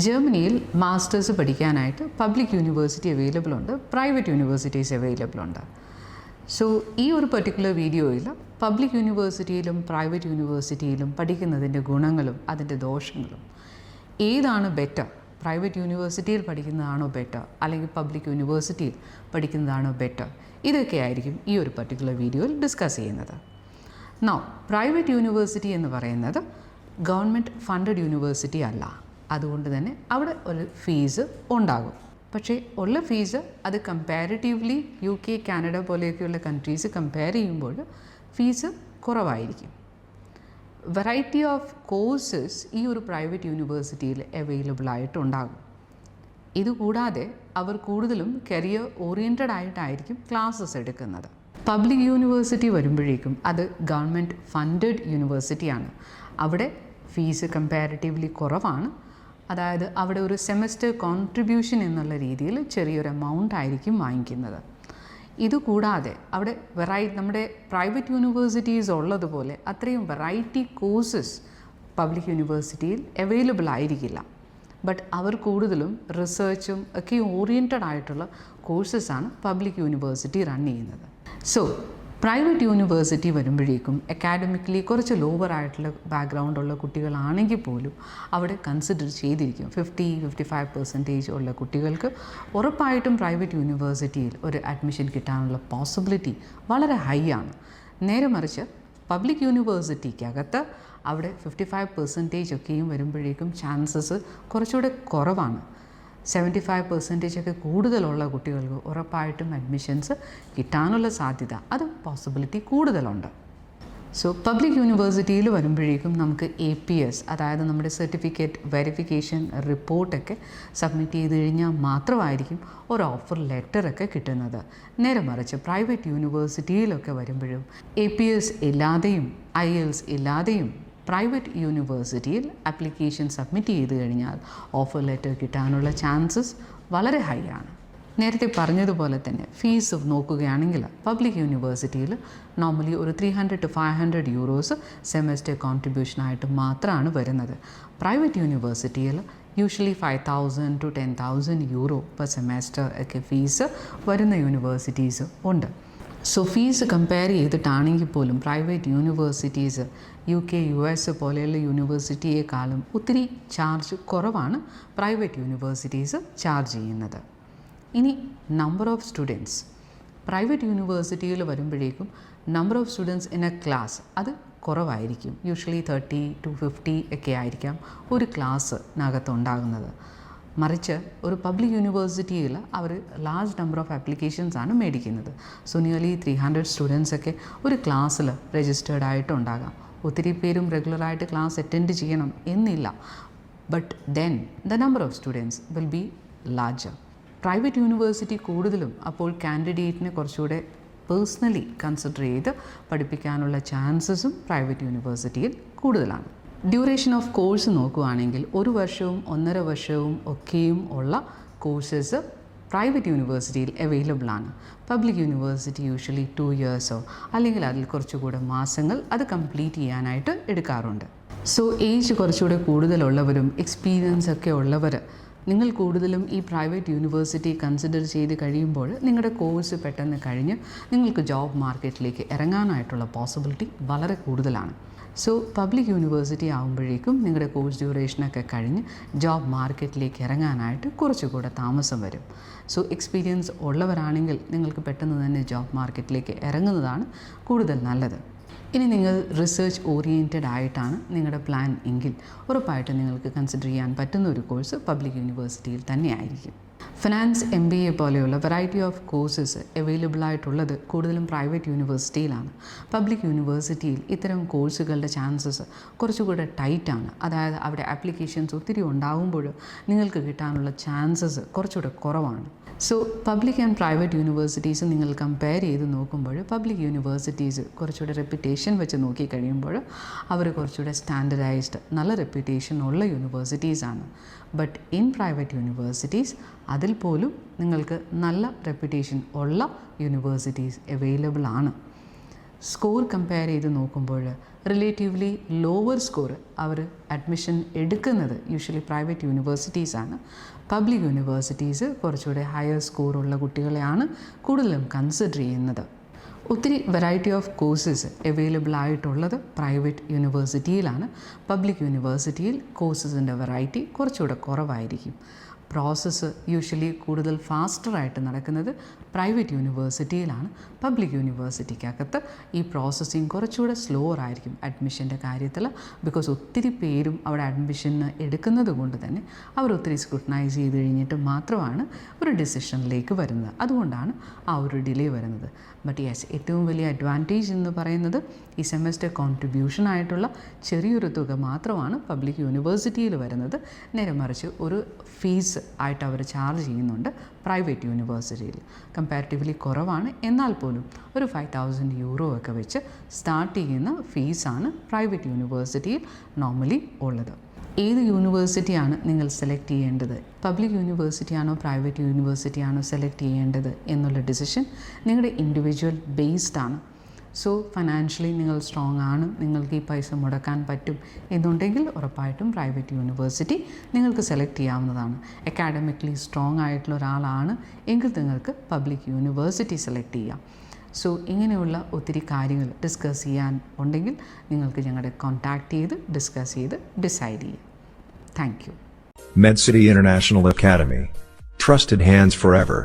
ജർമ്മനിയിൽ മാസ്റ്റേഴ്സ് പഠിക്കാനായിട്ട് public university available ഉണ്ട്, പ്രൈവറ്റ് യൂണിവേഴ്സിറ്റീസ് അവൈലബിൾ ഉണ്ട്. സോ ഈ ഒരു പർട്ടിക്കുലർ വീഡിയോയിൽ പബ്ലിക് യൂണിവേഴ്സിറ്റിയിലും പ്രൈവറ്റ് യൂണിവേഴ്സിറ്റിയിലും പഠിക്കുന്നതിൻ്റെ ഗുണങ്ങളും അതിൻ്റെ ദോഷങ്ങളും, ഏതാണ് ബെറ്റർ, പ്രൈവറ്റ് യൂണിവേഴ്സിറ്റിയിൽ പഠിക്കുന്നതാണോ ബെറ്റർ അല്ലെങ്കിൽ പബ്ലിക് യൂണിവേഴ്സിറ്റിയിൽ പഠിക്കുന്നതാണോ ബെറ്റർ, ഇതൊക്കെ ആയിരിക്കും ഈ ഒരു പർട്ടിക്കുലർ വീഡിയോയിൽ ഡിസ്കസ് ചെയ്യുന്നത്. നൗ പ്രൈവറ്റ് യൂണിവേഴ്സിറ്റി എന്ന് പറയുന്നത് ഗവൺമെൻറ് ഫണ്ടഡ് യൂണിവേഴ്സിറ്റി അല്ല. അതുകൊണ്ട് തന്നെ അവിടെ ഒരു ഫീസ് ഉണ്ടാകും. പക്ഷേ ഉള്ള ഫീസ് അത് കമ്പാരിറ്റീവ്ലി UK, കാനഡ പോലെയൊക്കെയുള്ള കൺട്രീസ് കമ്പയർ ചെയ്യുമ്പോൾ ഫീസ് കുറവായിരിക്കും. വെറൈറ്റി ഓഫ് കോഴ്സസ് ഈ ഒരു പ്രൈവറ്റ് യൂണിവേഴ്സിറ്റിയിൽ അവൈലബിൾ ആയിട്ടുണ്ടാകും. ഇതുകൂടാതെ അവർ കൂടുതലും കരിയർ ഓറിയൻറ്റഡ് ആയിട്ടായിരിക്കും ക്ലാസ്സസ് എടുക്കുന്നത്. പബ്ലിക് യൂണിവേഴ്സിറ്റി വരുമ്പോഴേക്കും അത് ഗവൺമെൻറ് ഫണ്ടഡ് യൂണിവേഴ്സിറ്റിയാണ്. അവിടെ ഫീസ് കമ്പാരിറ്റീവ്ലി കുറവാണ്. അതായത് അവിടെ ഒരു സെമസ്റ്റർ കോൺട്രിബ്യൂഷൻ എന്നുള്ള രീതിയിൽ ചെറിയൊരു എമൗണ്ട് ആയിരിക്കും വാങ്ങിക്കുന്നത്. ഇതുകൂടാതെ അവിടെ നമ്മുടെ പ്രൈവറ്റ് യൂണിവേഴ്സിറ്റീസ് ഉള്ളതുപോലെ അത്രയും വെറൈറ്റി കോഴ്സസ് പബ്ലിക് യൂണിവേഴ്സിറ്റിയിൽ അവൈലബിൾ ആയിരിക്കില്ല. ബട്ട് അവർ കൂടുതലും റിസർച്ചും ഒക്കെ ഓറിയൻറ്റഡ് ആയിട്ടുള്ള കോഴ്സസാണ് പബ്ലിക് യൂണിവേഴ്സിറ്റി റൺ ചെയ്യുന്നത്. സോ പ്രൈവറ്റ് യൂണിവേഴ്സിറ്റി വരുമ്പോഴേക്കും അക്കാഡമിക്കലി കുറച്ച് ലോവർ ആയിട്ടുള്ള ബാക്ക്ഗ്രൗണ്ടുള്ള കുട്ടികളാണെങ്കിൽ പോലും അവിടെ കൺസിഡർ ചെയ്തിരിക്കും. 50-55% ഉള്ള കുട്ടികൾക്ക് ഉറപ്പായിട്ടും പ്രൈവറ്റ് യൂണിവേഴ്സിറ്റിയിൽ ഒരു അഡ്മിഷൻ കിട്ടാനുള്ള പോസിബിലിറ്റി വളരെ ഹൈ ആണ്. നേരെ മറിച്ച് പബ്ലിക് യൂണിവേഴ്സിറ്റിക്കകത്ത് അവിടെ 55% ഒക്കെയും വരുമ്പോഴേക്കും ചാൻസസ് കുറച്ചുകൂടെ കുറവാണ്. 75% ഒക്കെ കൂടുതലുള്ള കുട്ടികൾക്ക് ഉറപ്പായിട്ടും അഡ്മിഷൻസ് കിട്ടാനുള്ള സാധ്യത, അത് പോസിബിലിറ്റി കൂടുതലുണ്ട്. സോ പബ്ലിക് യൂണിവേഴ്സിറ്റിയിൽ വരുമ്പോഴേക്കും നമുക്ക് APS, അതായത് നമ്മുടെ സർട്ടിഫിക്കറ്റ് വെരിഫിക്കേഷൻ റിപ്പോർട്ടൊക്കെ സബ്മിറ്റ് ചെയ്ത് കഴിഞ്ഞാൽ മാത്രമായിരിക്കും ഒരു ഓഫർ ലെറ്ററൊക്കെ കിട്ടുന്നത്. നേരെ മറിച്ച് പ്രൈവറ്റ് യൂണിവേഴ്സിറ്റിയിലൊക്കെ വരുമ്പോഴും APS ഇല്ലാതെയും IELTS ഇല്ലാതെയും പ്രൈവറ്റ് യൂണിവേഴ്സിറ്റിയിൽ ആപ്ലിക്കേഷൻ സബ്മിറ്റ് ചെയ്ത് കഴിഞ്ഞാൽ ഓഫർ ലെറ്റർ കിട്ടാനുള്ള ചാൻസസ് വളരെ ഹൈ ആണ്. നേരത്തെ പറഞ്ഞതുപോലെ തന്നെ ഫീസ് നോക്കുകയാണെങ്കിൽ പബ്ലിക് യൂണിവേഴ്സിറ്റിയിൽ നോർമലി ഒരു 300 to 500 euros സെമസ്റ്റർ കോൺട്രിബ്യൂഷനായിട്ട് മാത്രമാണ് വരുന്നത്. പ്രൈവറ്റ് യൂണിവേഴ്സിറ്റിയിൽ usually 5,000 to 10,000 euro per semester ഒക്കെ ഫീസ് വരുന്ന യൂണിവേഴ്സിറ്റീസ് ഉണ്ട്. സോ ഫീസ് കമ്പയർ ചെയ്തിട്ടാണെങ്കിൽ പോലും പ്രൈവറ്റ് യൂണിവേഴ്സിറ്റീസ് UK, US പോലെയുള്ള യൂണിവേഴ്സിറ്റിയെക്കാളും ഒത്തിരി ചാർജ് കുറവാണ് പ്രൈവറ്റ് യൂണിവേഴ്സിറ്റീസ് ചാർജ് ചെയ്യുന്നത്. ഇനി നമ്പർ ഓഫ് സ്റ്റുഡൻസ്, പ്രൈവറ്റ് യൂണിവേഴ്സിറ്റിയിൽ വരുമ്പോഴേക്കും number of students in A class അത് കുറവായിരിക്കും. യൂഷ്വലി 30 to 50 ഒക്കെ ആയിരിക്കാം ഒരു ക്ലാസ്സിനകത്തുണ്ടാകുന്നത്. മറിച്ച് ഒരു പബ്ലിക് യൂണിവേഴ്സിറ്റിയിൽ അവർ ലാർജ് നമ്പർ ഓഫ് ആപ്ലിക്കേഷൻസ് ആണ് മേടിക്കുന്നത്. സോ നിയർലി 300 സ്റ്റുഡൻസ് ഒക്കെ ഒരു ക്ലാസ്സിൽ രജിസ്റ്റേർഡ് ആയിട്ടുണ്ടാകാം. ഒത്തിരി പേരും റെഗുലറായിട്ട് ക്ലാസ് അറ്റൻഡ് ചെയ്യണം എന്നില്ല. But then the number of students will be larger. Private university കൂടുതലും അപ്പോൾ കാൻഡിഡേറ്റിനെ കുറച്ചുകൂടെ പേഴ്സണലി കൺസിഡർ ചെയ്ത് പഠിപ്പിക്കാനുള്ള ചാൻസസും പ്രൈവറ്റ് യൂണിവേഴ്സിറ്റിയിൽ കൂടുതലാണ്. ഡ്യൂറേഷൻ ഓഫ് കോഴ്സ് നോക്കുകയാണെങ്കിൽ 1 വർഷവും 1.5 വർഷവും ഒക്കെയും ഉള്ള കോഴ്സസ് പ്രൈവറ്റ് യൂണിവേഴ്സിറ്റിയിൽ അവൈലബിൾ ആണ്. പബ്ലിക് യൂണിവേഴ്സിറ്റി യൂഷ്വലി 2 yearsോ അല്ലെങ്കിൽ അതിൽ കുറച്ചുകൂടെ മാസങ്ങൾ അത് കംപ്ലീറ്റ് ചെയ്യാനായിട്ട് എടുക്കാറുണ്ട്. സോ ഏജ് കുറച്ചുകൂടെ കൂടുതലുള്ളവരും എക്സ്പീരിയൻസ് ഒക്കെ ഉള്ളവർ, നിങ്ങൾ കൂടുതലും ഈ പ്രൈവറ്റ് യൂണിവേഴ്സിറ്റി കൺസിഡർ ചെയ്ത് കഴിയുമ്പോൾ നിങ്ങളുടെ കോഴ്സ് പെട്ടെന്ന് കഴിഞ്ഞ് നിങ്ങൾക്ക് ജോബ് മാർക്കറ്റിലേക്ക് ഇറങ്ങാനായിട്ടുള്ള പോസിബിലിറ്റി വളരെ കൂടുതലാണ്. സോ പബ്ലിക് യൂണിവേഴ്സിറ്റി ആകുമ്പോഴേക്കും നിങ്ങളുടെ കോഴ്സ് ഡ്യൂറേഷനൊക്കെ കഴിഞ്ഞ് ജോബ് മാർക്കറ്റിലേക്ക് ഇറങ്ങാനായിട്ട് കുറച്ചുകൂടെ താമസം വരും. സോ എക്സ്പീരിയൻസ് ഉള്ളവരാണെങ്കിൽ നിങ്ങൾക്ക് പെട്ടെന്ന് തന്നെ ജോബ് മാർക്കറ്റിലേക്ക് ഇറങ്ങുന്നതാണ് കൂടുതൽ നല്ലത്. ഇനി നിങ്ങൾ റിസർച്ച് ഓറിയൻറ്റഡ് ആയിട്ടാണ് നിങ്ങളുടെ പ്ലാൻ എങ്കിൽ ഉറപ്പായിട്ടും നിങ്ങൾക്ക് കൺസിഡർ ചെയ്യാൻ പറ്റുന്ന ഒരു കോഴ്സ് പബ്ലിക് യൂണിവേഴ്സിറ്റിയിൽ തന്നെ ആയിരിക്കും. ഫിനാൻസ്, MBA പോലെയുള്ള വെറൈറ്റി ഓഫ് കോഴ്സസ് അവൈലബിൾ ആയിട്ടുള്ളത് കൂടുതലും പ്രൈവറ്റ് യൂണിവേഴ്സിറ്റിയിലാണ്. പബ്ലിക് യൂണിവേഴ്സിറ്റിയിൽ ഇത്തരം കോഴ്സുകളുടെ ചാൻസസ് കുറച്ചുകൂടെ ടൈറ്റാണ്. അതായത് അവിടെ ആപ്ലിക്കേഷൻസ് ഒത്തിരി ഉണ്ടാകുമ്പോൾ നിങ്ങൾക്ക് കിട്ടാനുള്ള ചാൻസസ് കുറച്ചുകൂടെ കുറവാണ്. So public and private universities നിങ്ങൾ കമ്പയർ ചെയ്ത് നോക്കുമ്പോൾ പബ്ലിക് യൂണിവേഴ്സിറ്റീസ് കുറച്ചുകൂടെ റെപ്യൂട്ടേഷൻ വെച്ച് നോക്കിക്കഴിയുമ്പോൾ അവർ കുറച്ചുകൂടെ സ്റ്റാൻഡർഡൈസ്ഡ് നല്ല റെപ്യൂട്ടേഷൻ ഉള്ള യൂണിവേഴ്സിറ്റീസാണ്. ബട്ട് ഇൻ പ്രൈവറ്റ് യൂണിവേഴ്സിറ്റീസ് അതിൽ പോലും നിങ്ങൾക്ക് നല്ല റെപ്യൂട്ടേഷൻ ഉള്ള യൂണിവേഴ്സിറ്റീസ് അവൈലബിൾ ആണ്. സ്കോർ കമ്പയർ ചെയ്ത് നോക്കുമ്പോൾ റിലേറ്റീവ്ലി ലോവർ സ്കോർ അവർ അഡ്മിഷൻ എടുക്കുന്നത് യൂഷ്വലി പ്രൈവറ്റ് യൂണിവേഴ്സിറ്റീസാണ്. പബ്ലിക് യൂണിവേഴ്സിറ്റീസ് കുറച്ചുകൂടെ ഹയർ സ്കോറുള്ള കുട്ടികളെയാണ് കൂടുതലും കൺസിഡർ ചെയ്യുന്നത്. ഒത്തിരി വെറൈറ്റി ഓഫ് കോഴ്സസ് അവൈലബിൾ ആയിട്ടുള്ളത് പ്രൈവറ്റ് യൂണിവേഴ്സിറ്റിയിലാണ്. പബ്ലിക് യൂണിവേഴ്സിറ്റിയിൽ കോഴ്സസിൻ്റെ വെറൈറ്റി കുറച്ചുകൂടെ കുറവായിരിക്കും. പ്രോസസ്സ് യൂഷ്വലി കൂടുതൽ ഫാസ്റ്ററായിട്ട് നടക്കുന്നത് പ്രൈവറ്റ് യൂണിവേഴ്സിറ്റിയിലാണ്. പബ്ലിക് യൂണിവേഴ്സിറ്റിക്കകത്ത് ഈ പ്രോസസ്സിങ് കുറച്ചുകൂടെ സ്ലോവർ ആയിരിക്കും അഡ്മിഷൻ്റെ കാര്യത്തിൽ. ബിക്കോസ് ഒത്തിരി പേരും അവിടെ അഡ്മിഷന് എടുക്കുന്നത് കൊണ്ട് തന്നെ അവർ ഒത്തിരി സ്ക്രൂട്ടനൈസ് ചെയ്ത് കഴിഞ്ഞിട്ട് മാത്രമാണ് ഒരു ഡിസിഷനിലേക്ക് വരുന്നത്. അതുകൊണ്ടാണ് ആ ഒരു ഡിലേ വരുന്നത്. ബട്ട് യെസ്, ഏറ്റവും വലിയ അഡ്വാൻറ്റേജ് എന്ന് പറയുന്നത് ഈ സെമസ്റ്റർ കോൺട്രിബ്യൂഷൻ ആയിട്ടുള്ള ചെറിയൊരു തുക മാത്രമാണ് പബ്ലിക് യൂണിവേഴ്സിറ്റിയിൽ വരുന്നത്. നേരെ മറിച്ച് ഒരു ഫീസ് ആയിട്ട് അവർ ചാർജ് ചെയ്യുന്നുണ്ട് പ്രൈവറ്റ് യൂണിവേഴ്സിറ്റിയിൽ. കമ്പാരിറ്റീവ്ലി കുറവാണ്, എന്നാൽ പോലും ഒരു 5,000 euro ഒക്കെ വെച്ച് സ്റ്റാർട്ട് ചെയ്യുന്ന ഫീസാണ് പ്രൈവറ്റ് യൂണിവേഴ്സിറ്റിയിൽ നോർമലി ഉള്ളത്. ഏത് യൂണിവേഴ്സിറ്റിയാണ് നിങ്ങൾ സെലക്ട് ചെയ്യേണ്ടത്, പബ്ലിക് യൂണിവേഴ്സിറ്റിയാണോ പ്രൈവറ്റ് യൂണിവേഴ്സിറ്റിയാണോ സെലക്ട് ചെയ്യേണ്ടത് എന്നുള്ള ഡിസിഷൻ നിങ്ങളുടെ ഇൻഡിവിജ്വൽ ബേസ്ഡ് ആണ്. സോ ഫൈനാൻഷ്യലി നിങ്ങൾ സ്ട്രോങ് ആണ്, നിങ്ങൾക്ക് ഈ പൈസ മുടക്കാൻ പറ്റും എന്നുണ്ടെങ്കിൽ ഉറപ്പായിട്ടും പ്രൈവറ്റ് യൂണിവേഴ്സിറ്റി നിങ്ങൾക്ക് സെലക്ട് ചെയ്യാവുന്നതാണ്. അക്കാഡമിക്കലി സ്ട്രോങ് ആയിട്ടുള്ള ഒരാളാണ് എങ്കിൽ നിങ്ങൾക്ക് പബ്ലിക് യൂണിവേഴ്സിറ്റി സെലക്ട് ചെയ്യാം. സോ ഇങ്ങനെയുള്ള ഒത്തിരി കാര്യങ്ങൾ ഡിസ്കസ് ചെയ്യാൻ ഉണ്ടെങ്കിൽ നിങ്ങൾക്ക് ഞങ്ങളെ കോൺടാക്റ്റ് ചെയ്ത് ഡിസ്കസ് ചെയ്ത് ഡിസൈഡ് ചെയ്യാം. Thank you. MedCity International Academy. Trusted hands forever.